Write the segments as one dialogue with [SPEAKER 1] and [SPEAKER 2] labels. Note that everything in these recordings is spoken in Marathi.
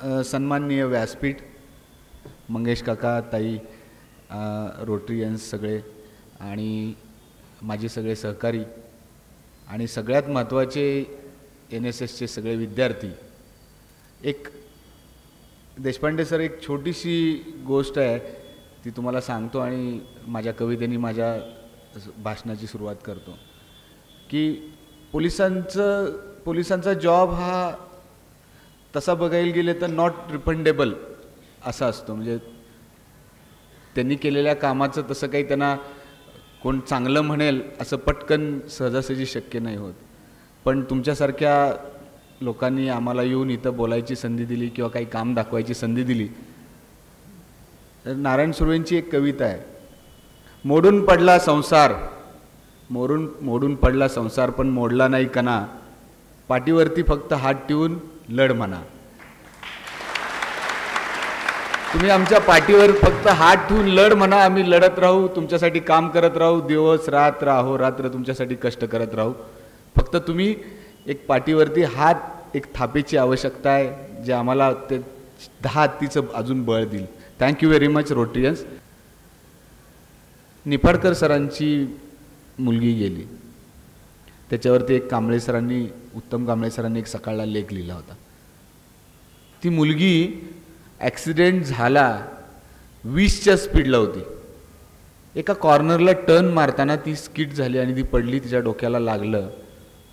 [SPEAKER 1] सन्माननीय व्यासपीठ, मंगेश काका, ताई, रोटरियन्स सगळे आणि माझे सगळे सहकारी आणि सगळ्यात महत्त्वाचे NSSचे सगळे विद्यार्थी, एक देशपांडे सर, एक छोटीशी गोष्ट आहे ती तुम्हाला सांगतो आणि माझ्या कवितेने माझ्या भाषणाची सुरुवात करतो की पोलिसांचा जॉब हा तसा बघायला गेले तर नॉट रिफंडेबल असा असतो. म्हणजे त्यांनी केलेल्या कामाचं तसं काही त्यांना कोण चांगलं म्हणेल असं पटकन सहजासहजी शक्य नाही होत. पण तुमच्यासारख्या लोकांनी आम्हाला येऊन इथं बोलायची संधी दिली किंवा काही काम दाखवायची संधी दिली. तर नारायण सुर्वेंची एक कविता आहे, मोडून पडला संसार, मोडून पडला संसार पण मोडला नाही कणा, पाठीवरती फक्त हात ठेवून लढ म्हणा. तुम्ही आमच्या पाठीवर फक्त हात ठेवून लढ म्हणा, आम्ही लढत राहू, तुमच्यासाठी काम करत राहू, दिवस रात्र अहोरात्र तुमच्यासाठी कष्ट करत राहू. फक्त तुम्ही एक पाठीवरती हात, एक थापेची आवश्यकता आहे जे आम्हाला ते 10 हत्तीचं अजून बळ देईल. Thank you very much Rotarians. निफाडकर सरांची मुलगी गेली, त्याच्यावरती एक उत्तम कांबळे सरांनी एक सकाळला लेख लिहिला होता. ती मुलगी ॲक्सिडेंट झाला 20च्या स्पीडला होती. एका कॉर्नरला टर्न मारताना ती स्किड झाली आणि ती पडली, तिच्या डोक्याला लागलं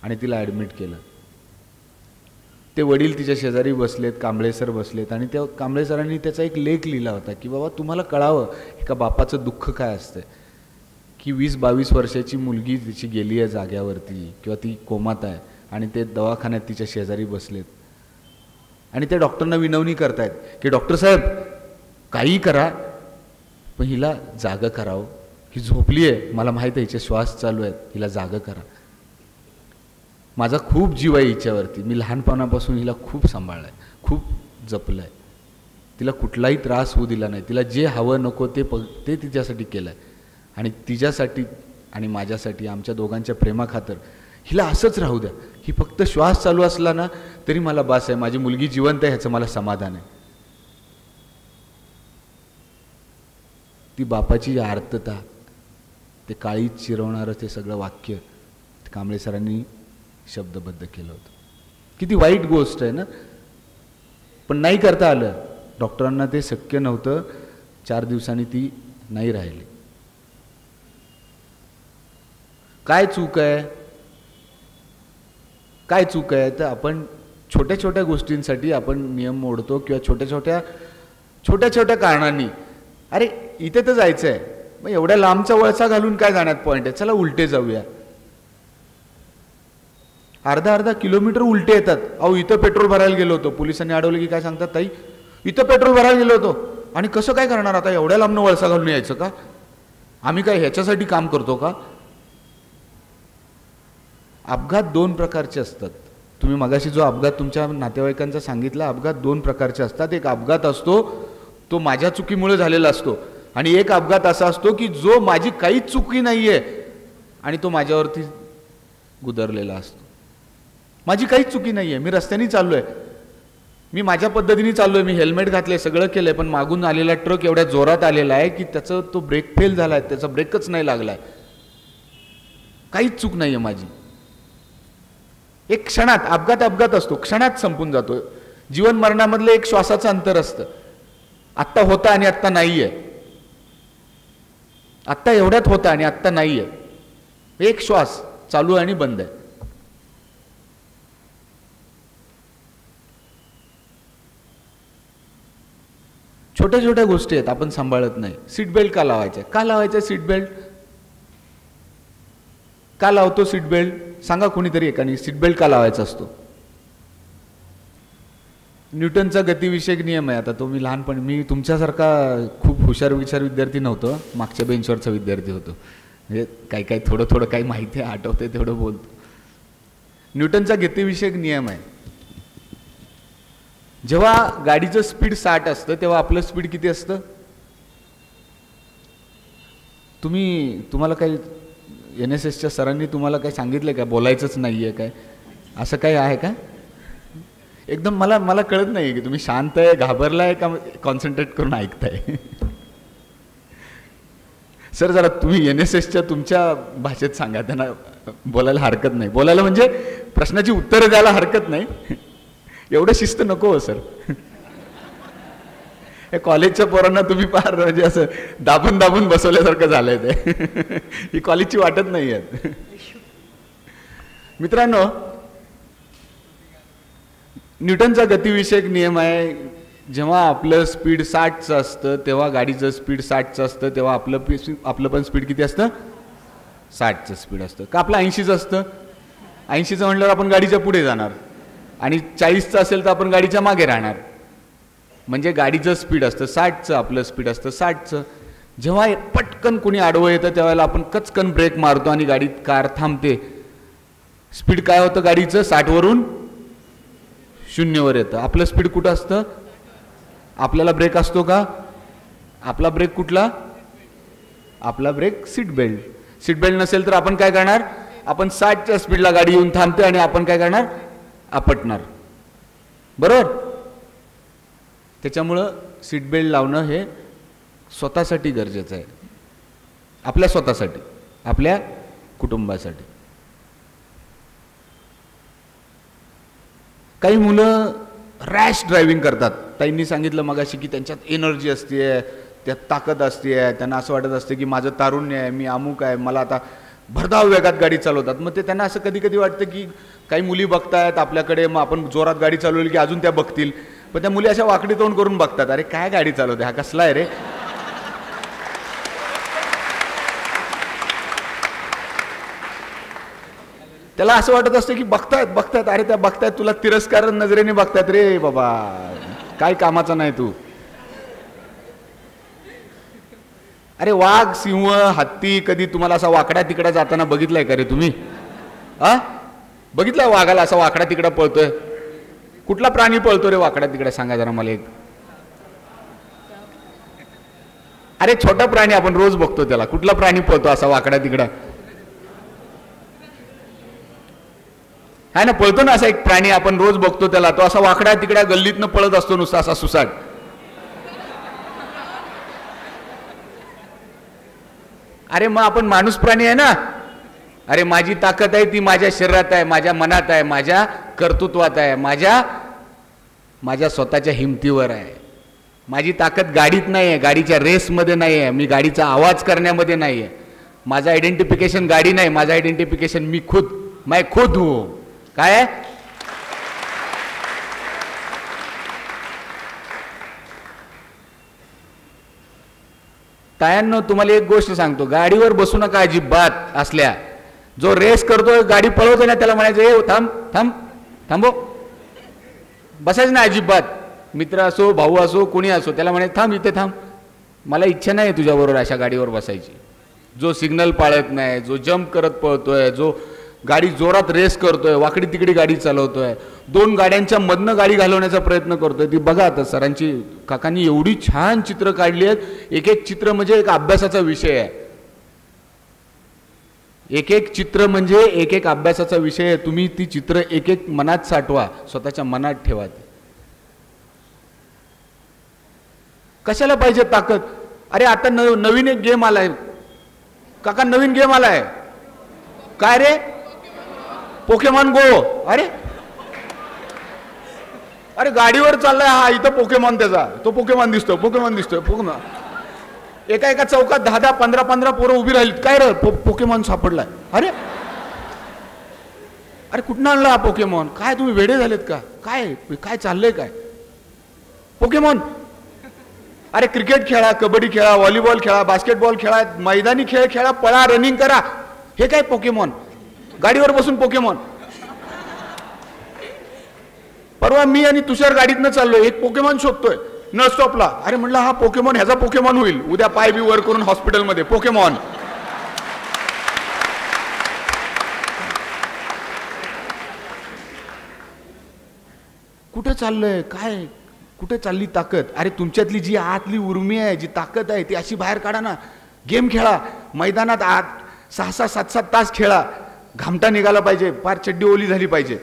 [SPEAKER 1] आणि तिला ॲडमिट केलं. ते वडील तिच्या शेजारी बसलेत, कांबळे सर बसलेत आणि त्या कांबळे सरांनी त्याचा एक लेख लिहिला होता की बाबा तुम्हाला कळावं एका बापाचं दुःख काय असतं की 20-22 वर्षाची मुलगी तिची गेली आहे जाग्यावरती किंवा ती कोमात आहे आणि ते दवाखान्यात तिच्या शेजारी बसलेत आणि त्या डॉक्टरना विनवणी करतायत की डॉक्टर साहेब काही करा पण हिला जागं करावं, ही झोपली आहे, मला माहीत आहे हिचे श्वास चालू आहेत, हिला जागं करा. माझा खूप जीव आहे हिच्यावरती, मी लहानपणापासून हिला खूप सांभाळलं आहे, खूप जपलं आहे, तिला कुठलाही त्रास होऊ दिला नाही, तिला जे हवं नको ते तिच्यासाठी केलं आहे आणि तिच्यासाठी आणि माझ्यासाठी, आमच्या दोघांच्या प्रेमाखातर हिला असंच राहू द्या, ही फक्त श्वास चालू असला ना तरी मला बास आहे, माझी मुलगी जिवंत आहे ह्याचं मला समाधान आहे. ती बापाची आर्तता, ते काळीत चिरवणारं ते सगळं वाक्य कांबळे सरांनी शब्दबद्ध केलं होतं. किती वाईट गोष्ट आहे ना, पण नाही करता आलं. डॉक्टरांना ते शक्य नव्हतं. 4 दिवसांनी ती नाही राहिली. काय चूक आहे तर आपण छोट्या छोट्या गोष्टींसाठी आपण नियम मोडतो किंवा छोट्या छोट्या कारणांनी, अरे इथे तर जायचं आहे, मग एवढ्या लांबचा वळसा घालून काय जाण्यात पॉईंट आहे, चला उलटे जाऊया. अर्धा किलोमीटर उलटे येतात. अहो इथं पेट्रोल भरायला गेलो होतो, पोलिसांनी अडवलं की काय सांगतात, ताई इथं पेट्रोल भरायला गेलो होतो आणि कसं काय करणार आता, एवढ्या लांबनं वळसा घालून यायचं का, आम्ही काय ह्याच्यासाठी काम करतो का. अपघात 2 प्रकारचे असतात. तुम्ही मगाशी जो अपघात तुमच्या नातेवाईकांचा सांगितला, अपघात 2 प्रकारचे असतात. एक अपघात असतो तो माझ्या चुकीमुळे झालेला असतो आणि एक अपघात असा असतो की जो माझी काहीच चुकी नाही आहे आणि तो माझ्यावरती गुदरलेला असतो. माझी काहीच चुकी नाही आहे, मी रस्त्याने चाललो आहे, मी माझ्या पद्धतीने चाललो आहे, मी हेल्मेट घातलं आहे, सगळं केलं आहे, पण मागून आलेला ट्रक एवढ्या जोरात आलेला आहे की तो ब्रेक फेल झाला आहे, त्याचा ब्रेकच नाही लागला आहे. काहीच चूक नाही आहे माझी. एक क्षणात अपघात असतो, क्षणात संपून जातो. जीवन मरणामधलं एक श्वासाचं अंतर असतं. आत्ता होता आणि आत्ता नाही आहे, आत्ता एवढ्यात होता आणि आत्ता नाही आहे. एक श्वास चालू आणि बंद आहे. छोट्या छोट्या गोष्टी आहेत, आपण सांभाळत नाही. सीट बेल्ट का लावायचा सीट बेल्ट का लावतो सीट बेल्ट, सांगा कोणीतरी एकाने सीट बेल्ट का लावायचा असतो. न्यूटनचा गतिविषयक नियम आहे. आता तो मी लहानपणी, मी तुमच्यासारखा खूप हुशार विद्यार्थी नव्हतो, मागच्या बेंचवरचा विद्यार्थी होतो, म्हणजे काही थोडं काही माहिती आठवते तेवढं बोलतो. न्यूटनचा गतिविषयक नियम आहे, जेव्हा गाडीचं स्पीड 60 असतं तेव्हा आपलं स्पीड किती असतं. तुम्हाला काही NSSच्या सरांनी तुम्हाला काही सांगितलं का, बोलायचंच नाहीये काय, असं काही आहे का. एकदम मला मला कळत नाही की तुम्ही शांत आहे, घाबरलाय का कॉन्सन्ट्रेट करून ऐकताय. सर जरा तुम्ही NSSच्या तुमच्या भाषेत सांगा, त्यांना बोलायला हरकत नाही. बोलायला म्हणजे प्रश्नाची उत्तरं द्यायला हरकत नाही, एवढं शिस्त नको हो सर. हे कॉलेजच्या पोरांना तुम्ही फार म्हणजे असं दाबून दाबून बसवल्यासारखं झालंय ते. ही कॉलेजची वाटत नाही आहेत. मित्रांनो, न्यूटनचा गतिविषयक नियम आहे, जेव्हा आपलं स्पीड 60चं असतं तेव्हा गाडीचं स्पीड 60चं असतं, तेव्हा आपलं पण स्पीड किती असतं? 60चं स्पीड असतं. का आपलं 80चं असतं? 80चं म्हटल्यावर आपण गाडीच्या पुढे जाणार, आणि 40चं असेल तर आपण गाडीच्या मागे राहणार. म्हणजे गाडीचं स्पीड असतं 60चं, आपलं स्पीड असतं 60चं. जेव्हा पटकन कोणी आडवं येतं त्यावेळेला आपण कचकन ब्रेक मारतो आणि गाडी कार थांबते. स्पीड काय होतं गाडीचं? 60 वरून 0 वर येतं. आपलं स्पीड कुठं असतं? आपल्याला ब्रेक असतो का? आपला ब्रेक कुठला? आपला brake seat belt. Seat belt नसेल तर आपण काय करणार? आपण 60च्या स्पीडला गाडी येऊन थांबते आणि आपण काय करणार? आपटणार. बरोबर? त्याच्यामुळं सीट बेल्ट लावणं हे स्वतःसाठी गरजेचं आहे, आपल्या स्वतःसाठी, आपल्या कुटुंबासाठी. काही मुलं रॅश ड्रायव्हिंग करतात. ताईंनी सांगितलं मगाशी की त्यांच्यात एनर्जी असते, त्यात ताकद असते, त्यांना असं वाटत असते की माझं तारुण्य आहे, मी अमुक आहे, मला आता भरधाव वेगात गाडी चालवतात. मग ते त्यांना असं कधी कधी वाटतं की काही मुली बघतायत आपल्याकडे, मग आपण जोरात गाडी चालवली की अजून त्या बघतील. पण त्या मुली अशा वाकडी तोंड करून बघतात, अरे काय गाडी चालवते, हा कसला आहे रे. त्याला असं वाटत असतं की बघतायत, अरे त्या बघतायत, तुला तिरस्कार नजरेने बघतायत, रे बाबा काय कामाचा नाही तू. अरे वाघ, सिंह, हत्ती कधी तुम्हाला असा वाकडा तिकडा जाताना बघितलाय का रे तुम्ही? बघितलाय वाघाला असा वाकडा तिकडा पळतोय? कुठला प्राणी पळतो रे वाकडा तिकडे? सांगा जरा मला एक. अरे छोटा प्राणी आपण रोज बघतो त्याला, कुठला प्राणी पळतो असा वाकडा तिकडा? है ना, पळतो ना असा एक प्राणी, आपण रोज बघतो त्याला, तो असा वाकडा तिकडा गल्लीतनं पळत असतो नुसता असा सुसाट. अरे मग आपण माणूस प्राणी आहे ना. अरे माझी ताकद आहे ती माझ्या शरीरात आहे, माझ्या मनात आहे, माझ्या कर्तृत्वात आहे, माझ्या स्वतःच्या हिमतीवर आहे. माझी ताकद गाडीत नाही आहे, गाडीच्या रेसमध्ये नाही आहे, मी गाडीचा आवाज करण्यामध्ये नाही आहे. माझं आयडेंटिफिकेशन गाडी नाही, माझं आयडेंटिफिकेशन मी खुद हूं. काय? तायांनो, तुम्हाला एक गोष्ट सांगतो, गाडीवर बसू नका अजिबात. असल्या जो रेस करतोय, गाडी पळवतोय ना, त्याला म्हणायचं ए थांबो, बसायचं ना अजिबात. मित्र असो, भाऊ असो, कोणी असो, त्याला म्हणायचं थांब, इथे थांब, मला इच्छा नाही तुझ्याबरोबर अशा गाडीवर बसायची. जो सिग्नल पाळत नाही, जो जंप करत पळतोय, जो गाडी जोरात रेस करतोय, वाकडी तिकडी गाडी चालवतोय, 2 गाड्यांच्या मधनं गाडी घालवण्याचा प्रयत्न करतोय, ती बघा. आता सरांची, काकांनी एवढी छान चित्र काढली आहेत. एक चित्र म्हणजे एक अभ्यासाचा विषय आहे. एक चित्र म्हणजे एक अभ्यासाचा विषय आहे. तुम्ही ती चित्र एक मनात साठवा, स्वतःच्या मनात ठेवा. कशाला पाहिजे ताकद? अरे आता नवीन एक गेम आलाय काका, नवीन गेम आलाय. काय रे? पोकेमॉन गो. अरे गाडीवर चाललाय हा, इथं पोकेमॉन, त्याचा तो पोकेमॉन दिसतोय. एका चौकात 10 15 पोरं उभी राहिलीत. काय रे? पोकेमॉन सापडलाय. अरे कुठनं आणला हा पोकेमॉन? काय तुम्ही वेडे झालेत का? काय चाललंय काय? पोकेमॉन. अरे क्रिकेट खेळा, कबड्डी खेळा, व्हॉलीबॉल खेळा, बास्केटबॉल खेळा, मैदानी खेळ खेळा, पळा, रनिंग करा. हे काय पोकेमॉन? गाडीवर बसून पोकेमॉन. परवा मी आणि तुषार गाडीतनं चाललोय, एक पोकेमॉन शोधतोय न स्टॉपला. अरे म्हणलं हा पोकेमॉन ह्याचा पोकेमॉन होईल, उद्या पाय बी वर करून हॉस्पिटलमध्ये पोकेमॉन. कुठे चाललंय? काय कुठे चालली ताकद? अरे तुमच्यातली जी आतली उर्मी आहे, जी ताकद आहे, ती अशी बाहेर काढा ना. गेम खेळा, मैदानात 6-6, 7-7 तास खेळा. घामटा निघाला पाहिजे, फार चड्डी ओली झाली पाहिजे.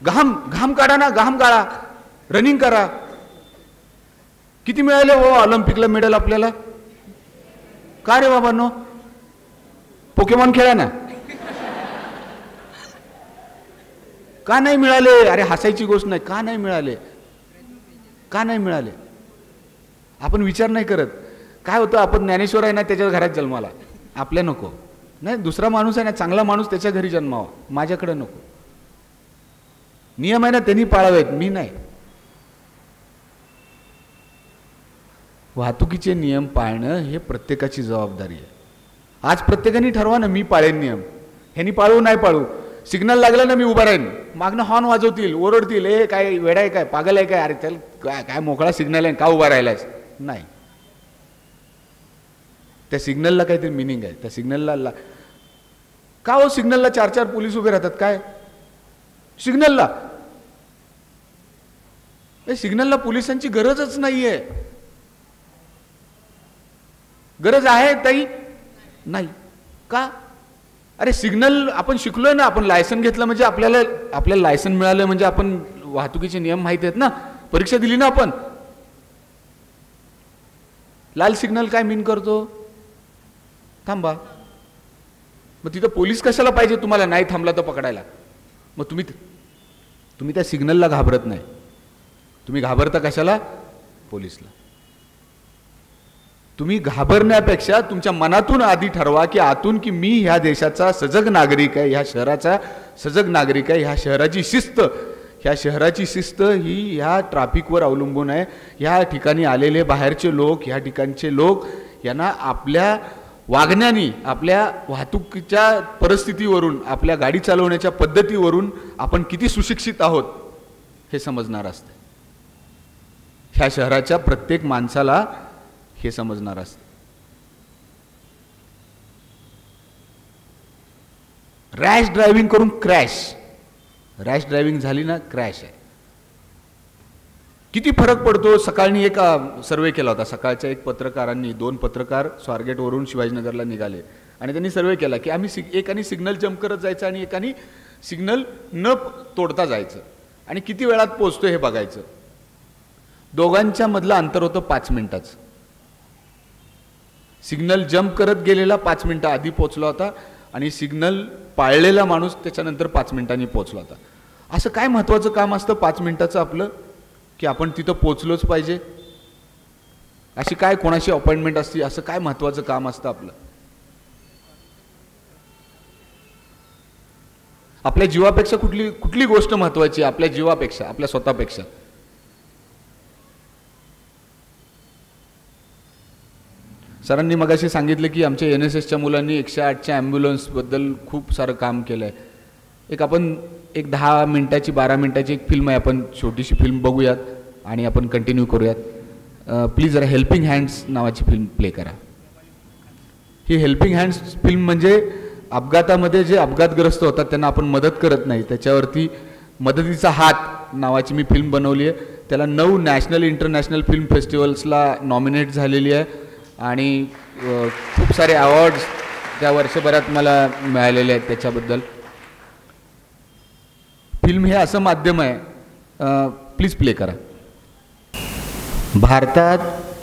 [SPEAKER 1] घाम घाम काढा ना, घाम काढा, रनिंग करा. किती मिळाले हो ऑलिम्पिकला मेडल आपल्याला? का रे बाबांनो? पोकेमॉन खेळा ना. का नाही मिळाले? अरे हसायची गोष्ट नाही. का नाही मिळाले? का नाही मिळाले? आपण विचार नाही करत. काय होतं, आपण ज्ञानेश्वर आहे ना त्याच्या घरात जन्माला, आपल्या नको. नाही, दुसरा माणूस आहे ना, चांगला माणूस त्याच्या घरी जन्मावा, माझ्याकडे नको. नियम आहे ना त्यांनी पाळावेत, मी नाही. वाहतुकीचे नियम पाळणं हे प्रत्येकाची जबाबदारी आहे. आज प्रत्येकाने ठरवा ना, मी पाळेन नियम. ह्यांनी पाळू नाही पाळू. सिग्नल लागला ना मी उभा राहीन, मागणं हॉर्न वाजवतील, ओरडतील, ए काय वेडा आहे काय, पागल आहे काय, अरे त्याला काय काय मोकळा सिग्नल आहे, का उभा राहिलायस? नाही, त्या सिग्नलला काहीतरी मिनिंग आहे. त्या सिग्नलला का हो सिग्नलला 4-4 पोलीस उभे राहतात? काय सिग्नलला? सिग्नलला पोलिसांची गरजच नाहीये. गरज आहे ताई? नाही. का? अरे सिग्नल आपण शिकलोय ना, आपण लायसन घेतलं म्हणजे आपल्याला लायसन मिळालं म्हणजे आपण वाहतुकीचे नियम माहिती आहेत ना, परीक्षा दिली ना आपण. लाल सिग्नल काय मीन करतो? थांबा. मग तिथं पोलीस कशाला पाहिजे तुम्हाला? नाही थांबला तर पकडायला. मग तुम्ही त्या सिग्नलला घाबरत नाही, तुम्ही घाबरता कशाला? पोलीसला. तुम्ही घाबरण्यापेक्षा तुमच्या मनातून आधी ठरवा की आतून की मी ह्या देशाचा सजग नागरिक आहे, ह्या शहराचा सजग नागरिक आहे. ह्या शहराची शिस्त ही ह्या ट्रॅफिकवर अवलंबून आहे. ह्या ठिकाणी आलेले बाहेरचे लोक, ह्या ठिकाणचे लोक यांना आपल्या वागण्याने, आपल्या वाहतुकीच्या परिस्थितीवरून, आपल्या गाडी चालवण्याच्या पद्धतीवरून आपण किती सुशिक्षित आहोत हे समजणार असते. ह्या शहराच्या प्रत्येक माणसाला हे समजणार असते. रॅश ड्रायव्हिंग करून क्रॅश, रॅश ड्रायव्हिंग झाली ना क्रॅश आहे. किती फरक पडतो. सकाळी एक सर्वे केला होता. सकाळच्या एक पत्रकारांनी, 2 पत्रकार स्वारगेटवरून शिवाजीनगरला निघाले आणि त्यांनी सर्वे केला की आम्ही एकाने सिग्नल जम्प करत जायचं आणि एकाने सिग्नल न तोडता जायचं आणि किती वेळात पोहोचतो हे बघायचं. दोघांच्या मधलं अंतर होतं 5 मिनिटाचं. सिग्नल जम्प करत गेलेला 5 मिनिटं आधी पोहोचला होता आणि सिग्नल पाळलेला माणूस त्याच्यानंतर 5 मिनिटांनी पोहोचला होता. असं काय महत्त्वाचं काम असतं 5 मिनिटाचं आपलं, की आपण तिथं पोहोचलोच पाहिजे? अशी काय कोणाशी अपॉइंटमेंट असते? असं काय महत्त्वाचं काम असतं आपलं? आपल्या जीवापेक्षा कुठली गोष्ट महत्त्वाची? आपल्या जीवापेक्षा, आपल्या स्वतःपेक्षा? सरांनी मगाशी सांगितलं की आमच्या NSSच्या मुलांनी 108च्या ॲम्ब्युलन्सबद्दल खूप सारं काम केलं आहे. आपण एक 10 मिनिटाची 12 मिनिटाची एक फिल्म आहे, आपण छोटीशी फिल्म बघूयात आणि आपण कंटिन्यू करूयात. प्लीज जरा हेल्पिंग हँड्स नावाची फिल्म प्ले करा. ही हेल्पिंग हँड्स फिल्म म्हणजे अपघातामध्ये जे अपघातग्रस्त होतात त्यांना आपण मदत करत नाही, त्याच्यावरती मदतीचा हात नावाची मी फिल्म बनवली आहे. त्याला 9 नॅशनल इंटरनॅशनल फिल्म फेस्टिवल्सला नॉमिनेट झालेली आहे आणि खूप सारे अवॉर्ड्स त्या वर्षभरात मला मिळालेले आहेत. त्याच्याबद्दल फिल्म हे असं माध्यम आहे. प्लीज प्ले करा. भारतात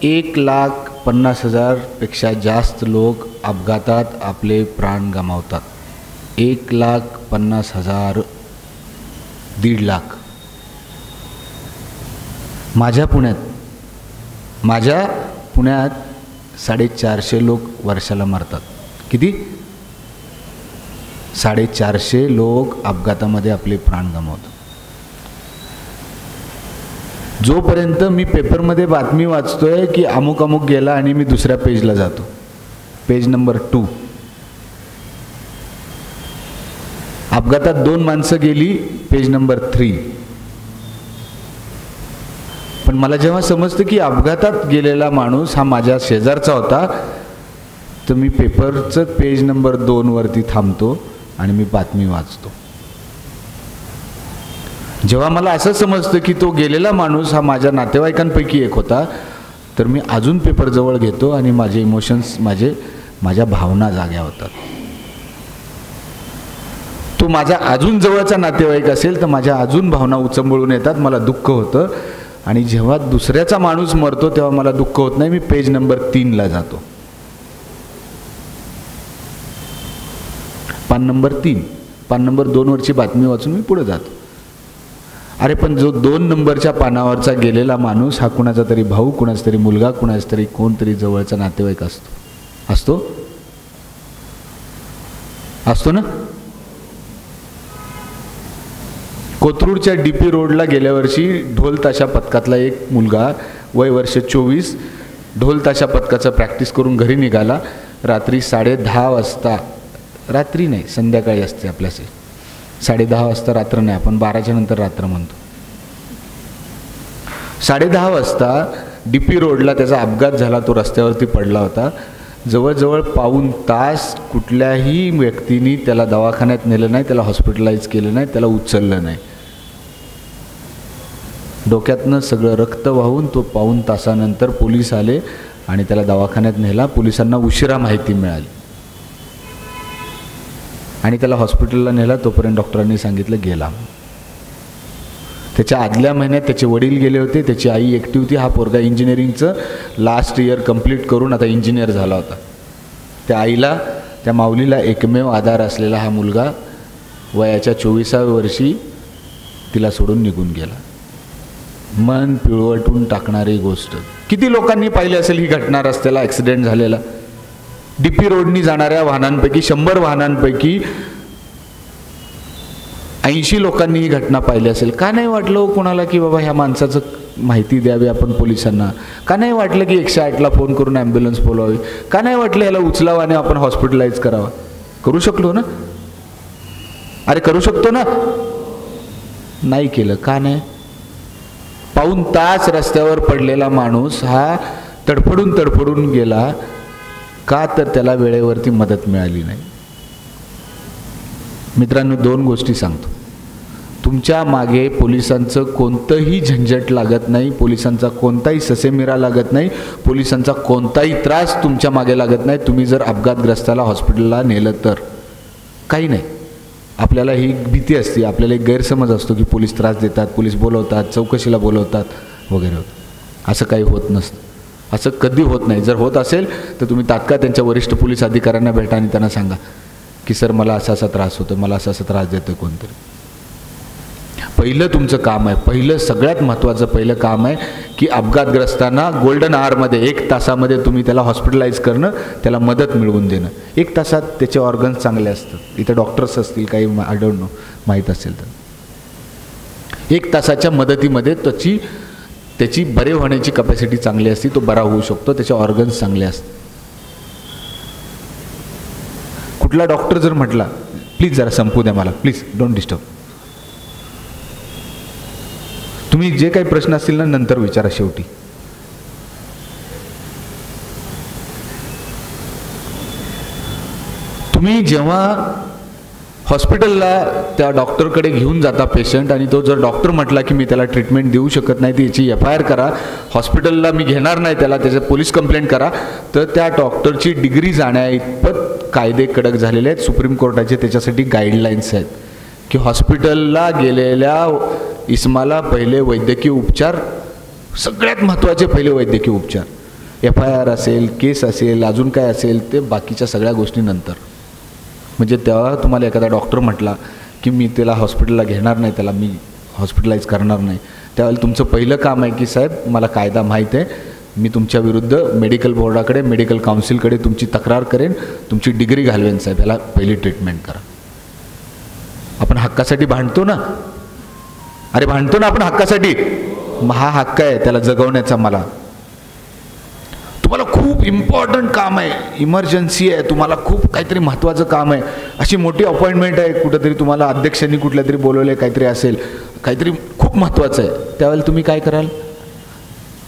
[SPEAKER 1] 1,50,000 पेक्षा जास्त लोक अपघातात आपले प्राण गमावतात. 1,50,000, 1.5 लाख. माझ्या पुण्यात 450 लोक वर्षाला मरतात. किती? 450 लोक अपघातामध्ये आपले प्राण गमावतात. जोपर्यंत मी पेपरमध्ये बातमी वाचतोय की अमुक अमुक गेला आणि मी दुसऱ्या पेजला जातो, पेज नंबर 2, अपघातात 2 माणसं गेली, पेज नंबर 3. पण मला जेव्हा समजतं की अपघातात गेलेला माणूस हा माझ्या शेजारचा होता, तर मी पेपरचं पेज नंबर 2 वरती थांबतो आणि मी बातमी वाचतो. जेव्हा मला असं समजतं की तो गेलेला माणूस हा माझ्या नातेवाईकांपैकी एक होता, तर मी अजून पेपर जवळ घेतो आणि माझे इमोशन्स, माझ्या भावना जाग्या होतात. तो माझा अजून जवळचा नातेवाईक असेल तर माझ्या अजून भावना उचंबळून येतात, मला दुःख होतं. आणि जेव्हा दुसऱ्याचा माणूस मरतो तेव्हा मला दुःख होत नाही. मी पेज नंबर 3 जातो. पान नंबर 3, पान नंबर 2 वरची बातमी वाचून मी पुढे जातो. अरे पण जो 2 नंबरच्या पानावरचा गेलेला माणूस हा कुणाचा तरी भाऊ, कुणाचा तरी मुलगा, कुणाचा तरी कोणतरी जवळचा नातेवाईक असतो ना. कोथरूडच्या DP रोडला गेल्या वर्षी ढोल ताशा पथकातला एक मुलगा, वय वर्ष 24, ढोल ताशा पथकाचं प्रॅक्टिस करून घरी निघाला. रात्री 10:30 वाजता, रात्री नाही संध्याकाळी असते आपल्याचे, 10:30 वाजता रात्र नाही, आपण 12च्या नंतर रात्र म्हणतो. 10:30 वाजता DP रोडला त्याचा अपघात झाला. तो रस्त्यावरती पडला होता. जवळजवळ पाऊण तास कुठल्याही व्यक्तीने त्याला दवाखान्यात नेलं नाही, त्याला हॉस्पिटलाइज केलं नाही, त्याला उचललं नाही. डोक्यातनं सगळं रक्त वाहून तो पाऊण तासानंतर पोलीस आले आणि त्याला दवाखान्यात नेला. पोलिसांना उशिरा माहिती मिळाली आणि त्याला हॉस्पिटलला नेला. तोपर्यंत डॉक्टरांनी सांगितलं गेला. त्याच्या आदल्या महिन्यात त्याचे वडील गेले होते, त्याची आई एकटी होती. हा पोरगा इंजिनिअरिंगचं लास्ट इयर कंप्लीट करून आता इंजिनियर झाला होता. त्या आईला, त्या माऊलीला एकमेव आधार असलेला हा मुलगा वयाच्या 24व्या वर्षी तिला सोडून निघून गेला. मन पिळवटून टाकणारी गोष्ट. किती लोकांनी पाहिली असेल ही घटना? रस्त्याला ॲक्सिडेंट झालेला. DP रोडनी जाणाऱ्या वाहनांपैकी 100 वाहनांपैकी 80 लोकांनी ही घटना पाहिली असेल. का नाही वाटलं कोणाला की बाबा ह्या माणसाचं माहिती द्यावी आपण पोलिसांना? का नाही वाटलं की 108ला फोन करून ॲम्ब्युलन्स बोलवावी? का नाही वाटलं याला उचलावं आणि आपण हॉस्पिटलाइज करावं? करू शकलो ना? अरे करू शकतो ना? नाही केलं. का नाही? पाऊण तास रस्त्यावर पडलेला माणूस हा तडफडून गेला. का तर त्याला वेळेवरती मदत मिळाली नाही. मित्रांनो, 2 गोष्टी सांगतो. तुमच्या मागे पोलिसांचं कोणतंही झंझट लागत नाही, पोलिसांचा कोणताही ससेमिरा लागत नाही, पोलिसांचा कोणताही त्रास तुमच्या मागे लागत नाही. तुम्ही जर अपघातग्रस्ताला हॉस्पिटलला नेलं तर काही नाही. आपल्याला ही भीती असते, आपल्याला एक गैरसमज असतो की पोलीस त्रास देतात, पोलीस बोलवतात, चौकशीला बोलवतात वगैरे. असं काही होत नसतं. असं कधी होत नाही. जर होत असेल तर तुम्ही तात्काळ त्यांच्या वरिष्ठ पोलीस अधिकाऱ्यांना भेटा आणि त्यांना सांगा की सर मला असा त्रास होतो, मला असा त्रास देतो कोणतरी. पहिलं तुमचं काम आहे, पहिलं सगळ्यात महत्त्वाचं पहिलं काम आहे की अपघातग्रस्तांना गोल्डन आवरमध्ये 1 तासामध्ये तुम्ही त्याला हॉस्पिटलाइज करणं, त्याला मदत मिळवून देणं. 1 तासात त्याचे ऑर्गन्स चांगले असतात. इथे डॉक्टर्स असतील काही, आय डोंट नो, माहीत असेल तर 1 तासाच्या मदतीमध्ये त्याची बरे होण्याची कॅपॅसिटी चांगली असते, तो बरा होऊ शकतो, त्याचे ऑर्गन्स चांगले असतात. कुठला डॉक्टर जर म्हटला प्लीज जरा संपू द्या मला, प्लीज डोंट डिस्टर्ब, तुम्ही जे काही प्रश्न असतील ना नंतर विचारा. शेवटी तुम्ही जेव्हा हॉस्पिटलला त्या डॉक्टरकडे घेऊन जाता पेशंट आणि तो जर डॉक्टर म्हटला की मी त्याला ट्रीटमेंट देऊ शकत नाही, ती याची FIR करा, हॉस्पिटलला मी घेणार नाही त्याला, त्याचं पोलीस कंप्लेंट करा, तर त्या डॉक्टरची डिग्री जाण्या इतपत कायदे कडक झालेले आहेत. सुप्रीम कोर्टाचे त्याच्यासाठी गाईडलाईन्स आहेत की हॉस्पिटलला गेलेल्या इस्माला पहिले वैद्यकीय उपचार, सगळ्यात महत्त्वाचे पहिले वैद्यकीय उपचार. FIR असेल, केस असेल, अजून काय असेल ते बाकीच्या सगळ्या गोष्टी नंतर. म्हणजे तेव्हा तुम्हाला एखादा डॉक्टर म्हटला की मी त्याला हॉस्पिटलला घेणार नाही, त्याला मी हॉस्पिटलाइज करणार नाही, त्यावेळेला तुमचं पहिलं काम आहे की साहेब मला कायदा माहीत आहे, मी तुमच्या विरुद्ध मेडिकल बोर्डाकडे, मेडिकल काउन्सिलकडे तुमची तक्रार करेन, तुमची डिग्री घालवेन साहेब, याला पहिली ट्रीटमेंट करा. आपण हक्कासाठी भांडतो ना, अरे भांडतो ना आपण हक्कासाठी, हा हक्क आहे त्याला जगवण्याचा. मला तुम्हाला खूप इम्पॉर्टंट काम आहे, इमर्जन्सी आहे, तुम्हाला खूप काहीतरी महत्त्वाचं काम आहे, अशी मोठी अपॉइंटमेंट आहे, कुठंतरी तुम्हाला अध्यक्षांनी कुठल्या तरी बोलवले, काहीतरी असेल, काहीतरी खूप महत्त्वाचं आहे, त्यावेळेला तुम्ही काय कराल?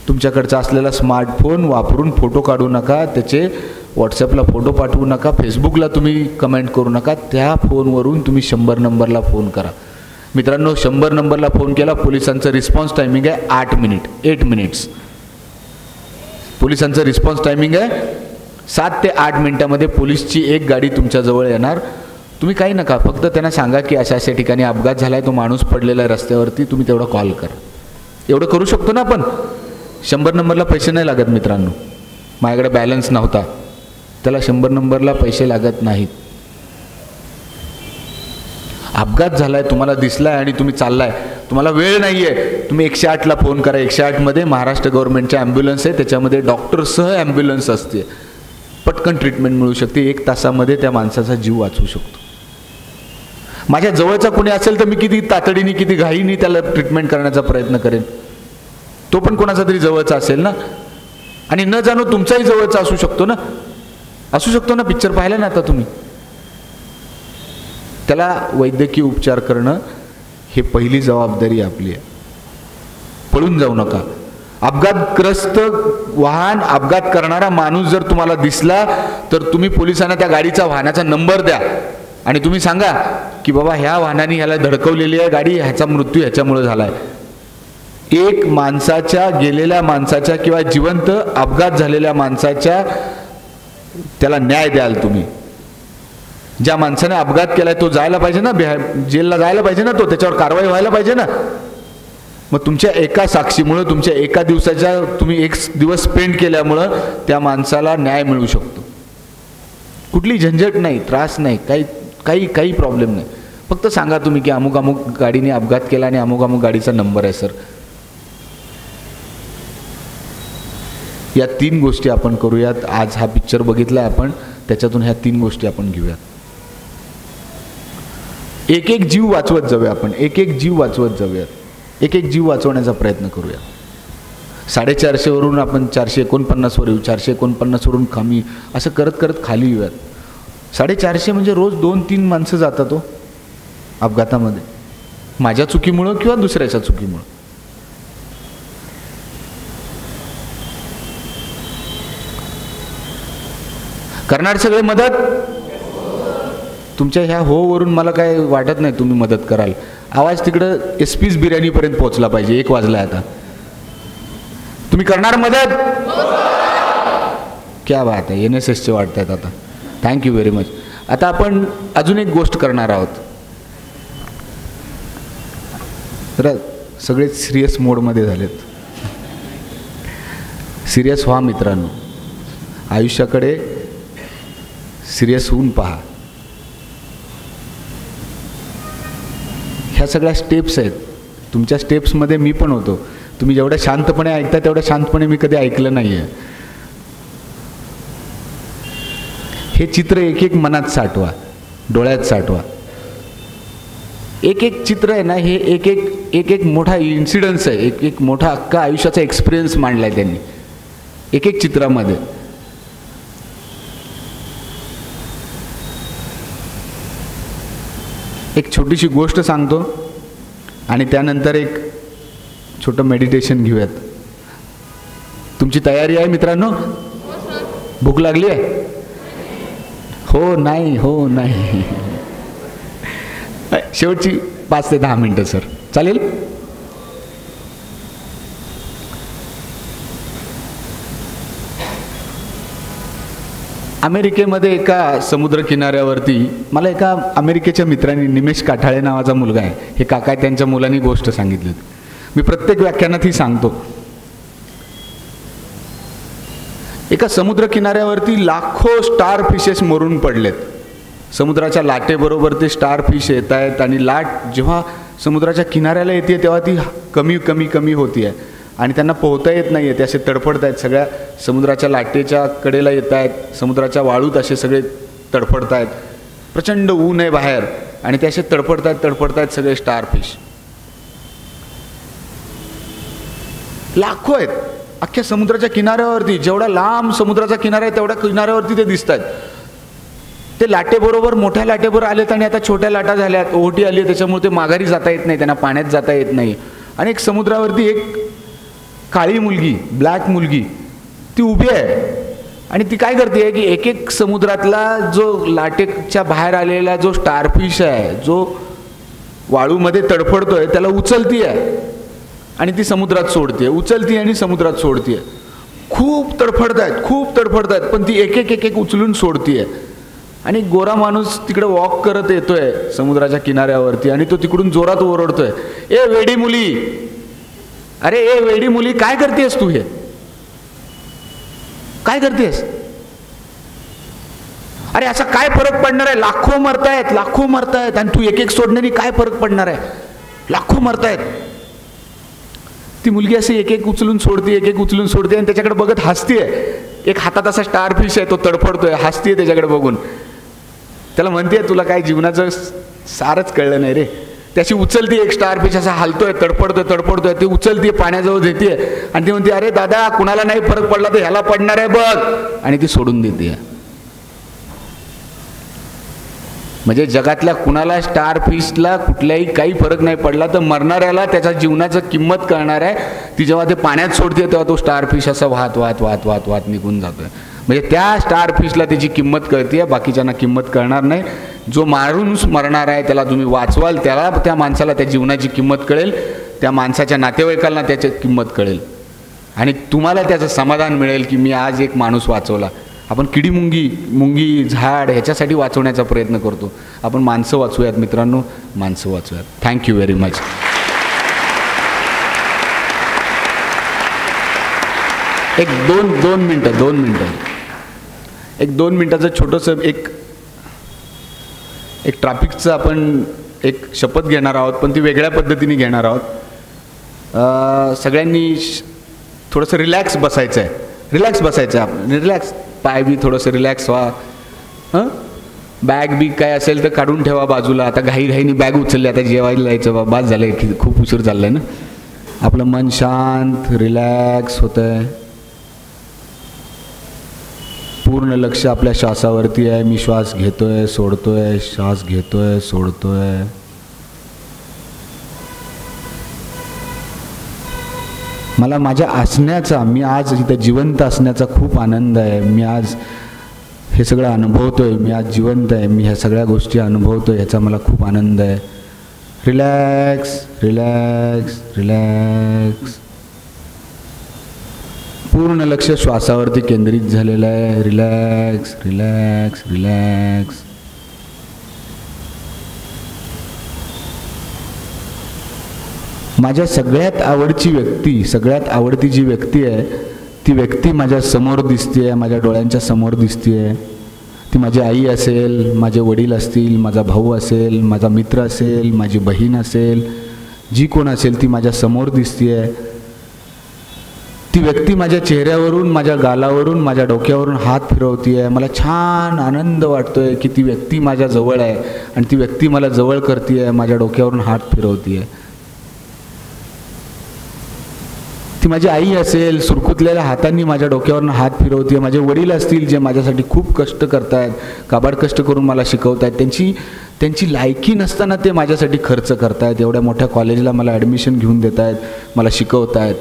[SPEAKER 1] तुमच्याकडचा असलेला स्मार्टफोन वापरून फोटो काढू नका, त्याचे व्हॉट्सॲपला फोटो पाठवू नका, फेसबुकला तुम्ही कमेंट करू नका, त्या फोनवरून तुम्ही 100 नंबरला फोन करा. मित्रांनो, 100 नंबरला फोन केला, पोलिसांचं रिस्पॉन्स टायमिंग आहे 8 मिनिट्स. पोलिसांचं रिस्पॉन्स टायमिंग आहे 7 ते 8 मिनिटामध्ये पोलीसची एक गाडी तुमच्याजवळ येणार. तुम्ही काही नका, फक्त त्यांना सांगा की अशा अशा ठिकाणी अपघात झाला आहे, तो माणूस पडलेला आहे रस्त्यावरती, तुम्ही तेवढा कॉल करा. एवढं करू शकतो ना आपण. 100 नंबरला पैसे नाही लागत मित्रांनो. माझ्याकडे बॅलन्स नव्हता, त्याला 100 नंबरला पैसे लागत नाहीत. अपघात झाला आहे, तुम्हाला दिसला आहे आणि तुम्ही चाललाय, तुम्हाला वेळ नाही आहे, तुम्ही 108ला फोन करा. 108मध्ये महाराष्ट्र गव्हर्नमेंटच्या ॲम्ब्युलन्स आहे, त्याच्यामध्ये डॉक्टरसह ॲम्ब्युलन्स असते, पटकन ट्रीटमेंट मिळू शकते. 1 तासामध्ये त्या माणसाचा जीव वाचू शकतो. माझ्या जवळचा कोणी असेल तर मी किती तातडीने किती घाईने त्याला ट्रीटमेंट करण्याचा प्रयत्न करेन. तो पण कोणाचा तरी जवळचा असेल ना, आणि न जाणो तुमचाही जवळचा असू शकतो ना. पिक्चर पाहिला ना आता तुम्ही. त्याला वैद्यकीय उपचार करणं हे पहिली जबाबदारी आपली आहे. पळून जाऊ नका. अपघातग्रस्त वाहन, अपघात करणारा माणूस जर तुम्हाला दिसला तर तुम्ही पोलिसांना त्या गाडीचा, वाहनाचा नंबर द्या आणि तुम्ही सांगा की बाबा ह्या वाहनाने ह्याला धडकवलेली आहे गाडी, ह्याचा मृत्यू ह्याच्यामुळे झालाय. एक माणसाच्या, गेलेल्या माणसाच्या किंवा जिवंत अपघात झालेल्या माणसाच्या त्याला न्याय द्याल तुम्ही. ज्या माणसाने अपघात केलाय तो जायला पाहिजे ना, जेलला जायला पाहिजे ना, तो त्याच्यावर कारवाई व्हायला पाहिजे ना. मग तुमच्या एका साक्षीमुळे, तुमच्या एका दिवसाच्या, तुम्ही 1 दिवस स्पेंड केल्यामुळं त्या माणसाला न्याय मिळू शकतो. कुठली झंझट नाही, त्रास नाही, काही प्रॉब्लेम नाही. फक्त सांगा तुम्ही की अमुक अमुक गाडीने अपघात केला आणि अमुक अमुक गाडीचा नंबर आहे सर. या 3 गोष्टी आपण करूयात. आज हा पिक्चर बघितलाय आपण, त्याच्यातून ह्या 3 गोष्टी आपण घेऊयात. एक जीव वाचवत जाऊया आपण, एक जीव वाचवत जाऊयात, एक जीव वाचवण्याचा प्रयत्न करूया. 450 वरून आपण 449 वर येऊ, 449 वरून कमी, असं करत करत खाली येऊयात. 450 म्हणजे रोज 2-3 माणसं जातात हो अपघातामध्ये, माझ्या चुकीमुळं किंवा दुसऱ्याच्या चुकीमुळं. करणार सगळे मदत. तुमच्या ह्या हो वरून मला काय वाटत नाही तुम्ही मदत कराल. आवाज तिकडं एसपीज बिर्याणीपर्यंत पोहोचला पाहिजे. 1 वाजलाय आता. तुम्ही करणार मदत. क्या बात आहे. NSSचे वाटतायत आता. Thank you very much. आता आपण अजून एक गोष्ट करणार आहोत. तर सगळे सिरियस मोडमध्ये झालेत. सिरियस व्हा मित्रांनो. आयुष्याकडे सिरियस होऊन पहा. ह्या सगळ्या स्टेप्स आहेत. तुमच्या स्टेप्समध्ये मी पण होतो. तुम्ही जेवढ्या शांतपणे ऐकता तेवढ्या शांतपणे मी कधी ऐकलं नाही आहे. हे चित्र एक मनात साठवा, डोळ्यात साठवा. एक चित्र आहे ना, हे एक मोठा इन्सिडन्स आहे. एक मोठा अख्खा आयुष्याचा एक्सपिरियन्स मांडलाय त्यांनी एक चित्रामध्ये. एक छोटीशी गोष्ट सांगतो आणि त्यानंतर एक छोटं मेडिटेशन घेऊयात. तुमची तयारी आहे मित्रांनो? भूक लागली आहे? हो नाही, हो नाही. शेवटची 5 ते 10 मिनिटं सर, चालेल? अमेरिकेमध्ये एका समुद्र किनाऱ्यावरती मला एका अमेरिकेच्या मित्रांनी, निमेश काठाळे नावाचा मुलगा आहे, हे काका त्यांच्या मुलांनी गोष्ट सांगितली होती. मी प्रत्येक व्याख्यानात ही सांगतो. एका समुद्र किनाऱ्यावरती लाखो स्टार फिशेस मरून पडलेत. समुद्राच्या लाटेबरोबर ते स्टार फिश येत आहेत आणि लाट जेव्हा समुद्राच्या किनाऱ्याला येते तेव्हा ती कमी कमी कमी होती आहे आणि त्यांना पोहता येत नाही आहे. ते असे तडफडत आहेत, सगळ्या समुद्राच्या लाटेच्या कडेला येत आहेत, समुद्राच्या वाळूत असे सगळे तडफडत आहेत. प्रचंड ऊन आहे बाहेर आणि ते असे तडफडत आहेत सगळे स्टार फिश. लाखो आहेत अख्ख्या समुद्राच्या किनाऱ्यावरती. जेवढा लांब समुद्राचा किनारा आहे तेवढ्या किनाऱ्यावरती ते दिसत आहेत. ते लाटेबरोबर मोठ्या लाटेबरोबर आलेत आणि आता छोट्या लाटा झाल्यात, ओहोटी आली, त्याच्यामुळे ते माघारी जाता येत नाही, त्यांना पाण्यात जाता येत नाही. आणि एक समुद्रावरती एक काळी मुलगी, ब्लॅक मुलगी, ती उभी आहे आणि ती काय करते की एक समुद्रातला जो लाटेच्या बाहेर आलेला जो स्टारफिश आहे, जो वाळूमध्ये तडफडतोय, त्याला उचलती आहे आणि ती समुद्रात सोडते, उचलती आणि समुद्रात सोडते. खूप तडफडत आहेत, पण ती एक उचलून सोडतीये. आणि गोरा माणूस तिकडे वॉक करत येतोय समुद्राच्या किनाऱ्यावरती आणि तो तिकडून जोरात ओरडतोय, ए वेडी मुली, अरे ए वेडी मुली, काय करतेस तू, हे काय करतेस? अरे असा काय फरक पडणार आहे, लाखो मरतायत आणि तू एक एक सोडण्याने काय फरक पडणार आहे, लाखो मरतायत. ती मुलगी अशी एक एक उचलून सोडते आणि त्याच्याकडे बघत हसतीये. एक हातात असा स्टार फिश आहे, तो तडफडतोय, हसतीये त्याच्याकडे बघून. त्याला म्हणते, तुला काय जीवनाचं सारच कळलं नाही रे. त्याची उचलती एक स्टार फिश, असा हलतोय, तडफडतोय, ती उचलती पाण्याजवळ देते आणि ती म्हणते, अरे दादा, कुणाला नाही फरक पडला तर ह्याला पडणार आहे बघ, आणि ती सोडून देते. म्हणजे जगातल्या कुणाला स्टार फिशला कुठल्याही काही फरक नाही पडला, तर मरणाऱ्याला त्याच्या जीवनाचं किंमत कळणार आहे. ती जेव्हा ते पाण्यात सोडते तेव्हा तो स्टार फिश असा वाहत निघून जातोय. म्हणजे त्या स्टार फिशला त्याची किंमत कळते, बाकीच्यांना किंमत कळणार नाही. जो मारून मरणार आहे त्याला तुम्ही वाचवाल, त्याला, त्या माणसाला त्या जीवनाची किंमत कळेल, त्या माणसाच्या नातेवाईकांना त्याची किंमत कळेल आणि तुम्हाला त्याचं समाधान मिळेल की मी आज एक माणूस वाचवला. आपण किडी मुंगी झाड ह्याच्यासाठी वाचवण्याचा प्रयत्न करतो. आपण माणसं वाचूयात मित्रांनो, माणसं वाचूयात. Thank you very much. एक दोन मिनटं एक 2 मिनिटाचं छोटंसं एक ट्रॅफिकचं आपण एक शपथ घेणार आहोत, पण ती वेगळ्या पद्धतीने घेणार आहोत. सगळ्यांनी थोडंसं रिलॅक्स बसायचं आहे. आपण रिलॅक्स, पाय बी थोडंसं रिलॅक्स व्हा. बॅग बी काय असेल तर काढून ठेवा बाजूला. आता घाईने बॅग उचलली, आता जेवायला जायचं, बाद झालं की खूप उशीर चाललाय ना. आपलं मन शांत रिलॅक्स होतंय. पूर्ण लक्ष आपल्या श्वासावरती आहे. मी श्वास घेतोय, सोडतोय, श्वास घेतोय, सोडतोय. मला माझ्या असण्याचा, मी आज इथं जिवंत असण्याचा खूप आनंद आहे. मी आज हे सगळं अनुभवतोय, मी आज जिवंत आहे, मी ह्या सगळ्या गोष्टी अनुभवतोय, ह्याचा मला खूप आनंद आहे. रिलॅक्स. पूर्ण लक्ष श्वासावरती केंद्रित झालेलं आहे. रिलॅक्स. माझ्या सगळ्यात आवडती जी व्यक्ती आहे, ती व्यक्ती माझ्या समोर दिसते, माझ्या डोळ्यांच्या समोर दिसते. ती माझी आई असेल, माझे वडील असतील, माझा भाऊ असेल, माझा मित्र असेल, माझी बहीण असेल, जी कोण असेल ती माझ्या समोर दिसते. ती व्यक्ती माझ्या चेहऱ्यावरून, माझ्या गालावरून, माझ्या डोक्यावरून हात फिरवतीये. मला छान आनंद वाटतोय की ती व्यक्ती माझ्या जवळ आहे आणि ती व्यक्ती मला जवळ करतीये, माझ्या डोक्यावरून हात फिरवतीये. ती माझी आई असेल, सुरकुतलेल्या हातांनी माझ्या डोक्यावरून हात फिरवते. माझे वडील असतील, जे माझ्यासाठी खूप कष्ट करतायत, काबाड कष्ट करून मला शिकवतायत. त्यांची लायकी नसताना ते माझ्यासाठी खर्च करतायत. एवढ्या मोठ्या कॉलेजला मला ॲडमिशन घेऊन देत आहेत, मला शिकवतायत.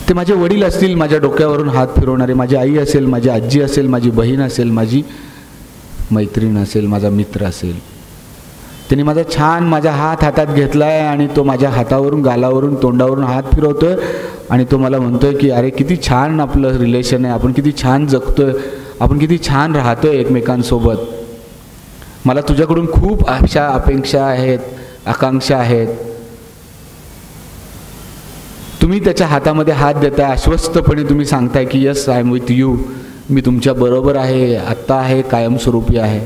[SPEAKER 1] ते माझे वडील असतील, माझ्या डोक्यावरून हात फिरवणारे. माझी आई असेल, माझी आजी असेल, माझी बहीण असेल, माझी मैत्रीण असेल, माझा मित्र असेल. त्यांनी माझा हात हातात घेतलाय आणि तो माझ्या हातावरून, गालावरून, तोंडावरून हात फिरवतोय आणि तो मला म्हणतोय की अरे किती छान आपलं रिलेशन आहे, आपण किती छान जगतोय, आपण किती छान राहतोय एकमेकांसोबत. मला तुझ्याकडून खूप आशा, अपेक्षा आहेत, आकांक्षा आहेत. तुम्ही त्याच्या हातामध्ये हात देताय, आश्वस्तपणे तुम्ही सांगताय की yes, I am with you, मी तुमच्या बरोबर आहे, आत्ता आहे, कायमस्वरूपी आहे.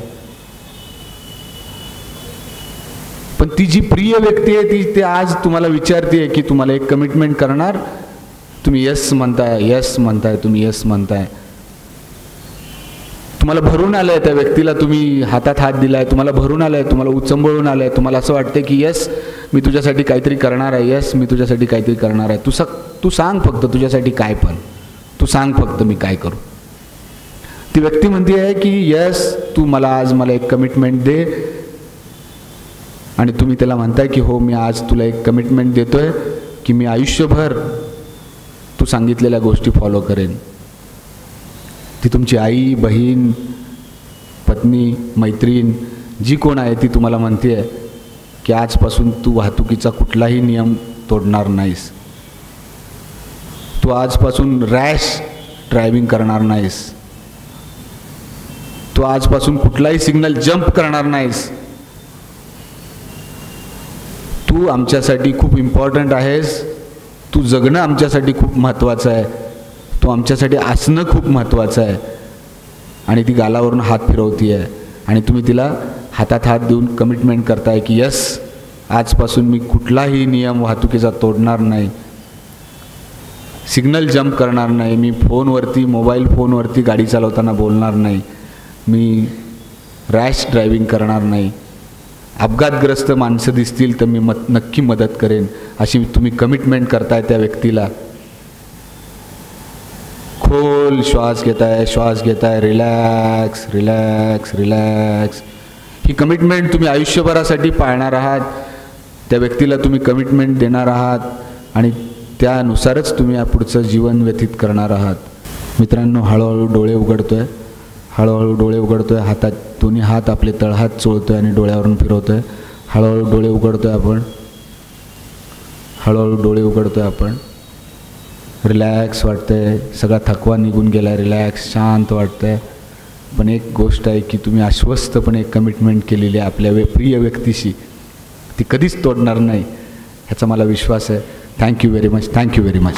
[SPEAKER 1] पण ती जी प्रिय व्यक्ती आहे ती आज तुम्हाला विचारते की तुम्हाला एक कमिटमेंट करणार. तुम्ही यस म्हणताय, तुम्ही यस म्हणताय. तुम्हाला भरून आलंय, त्या व्यक्तीला तुम्ही हातात हात दिलाय, तुम्हाला भरून आलंय, तुम्हाला उचंबळून आलंय. तुम्हाला असं वाटतंय की यस, मी तुझ्यासाठी काहीतरी करणार आहे, यस, मी तुझ्यासाठी काहीतरी करणार आहे. तू सांग फक्त तुझ्यासाठी काय, पण तू सांग फक्त मी काय करू. ती व्यक्ती म्हणते आहे की यस, तू आज मला एक कमिटमेंट दे. आणि तुम्ही त्याला म्हणताय की हो, मी आज तुला एक कमिटमेंट देतोय की मी आयुष्यभर तू सांगितलेल्या गोष्टी फॉलो करेन. ती तुमची आई, बहीण, पत्नी, मैत्रीण, जी कोण आहे ती तुम्हाला म्हणते आहे की आजपासून तू वाहतुकीचा कुठलाही नियम तोडणार नाहीस. तू आजपासून रॅश ड्रायव्हिंग करणार नाहीस. तू आजपासून कुठलाही सिग्नल जंप करणार नाहीस. तू आमच्यासाठी खूप इम्पॉर्टंट आहेस. तू जगणं आमच्यासाठी खूप महत्त्वाचं आहे. तू आमच्यासाठी असणं खूप महत्त्वाचं आहे. आणि ती गालावरून हात फिरवती आहे आणि तुम्ही तिला हातात हात देऊन कमिटमेंट करताय की यस, आजपासून मी कुठलाही नियम वाहतुकीचा तोडणार नाही, सिग्नल जंप करणार नाही, मी फोनवरती मोबाईल फोनवरती गाडी चालवताना बोलणार नाही, मी रॅश ड्रायव्हिंग करणार नाही, अपघातग्रस्त माणसं दिसतील तर मी नक्की मदत करेन, अशी तुम्ही कमिटमेंट करताय त्या व्यक्तीला. खोल श्वास घेताय, रिलॅक्स रिलॅक्स रिलॅक्स. ही कमिटमेंट तुम्ही आयुष्यभरासाठी पाळणार आहात. त्या व्यक्तीला तुम्ही कमिटमेंट देणार आहात आणि त्यानुसारच तुम्ही या पुढचं जीवन व्यतीत करणार आहात. मित्रांनो, हळूहळू डोळे उघडतोय, हातात दोन्ही हात आपले तळहात चोळतोय आणि डोळ्यावरून फिरवतोय. हळूहळू डोळे उघडतोय आपण. रिलॅक्स वाटतंय, सगळा थकवा निघून गेला, रिलॅक्स शांत वाटतंय. पण एक गोष्ट आहे की तुम्ही आश्वस्तपणे कमिटमेंट केलेली आहे आपल्या प्रिय व्यक्तीशी, ती कधीच तोडणार नाही ह्याचा मला विश्वास आहे. Thank you very much.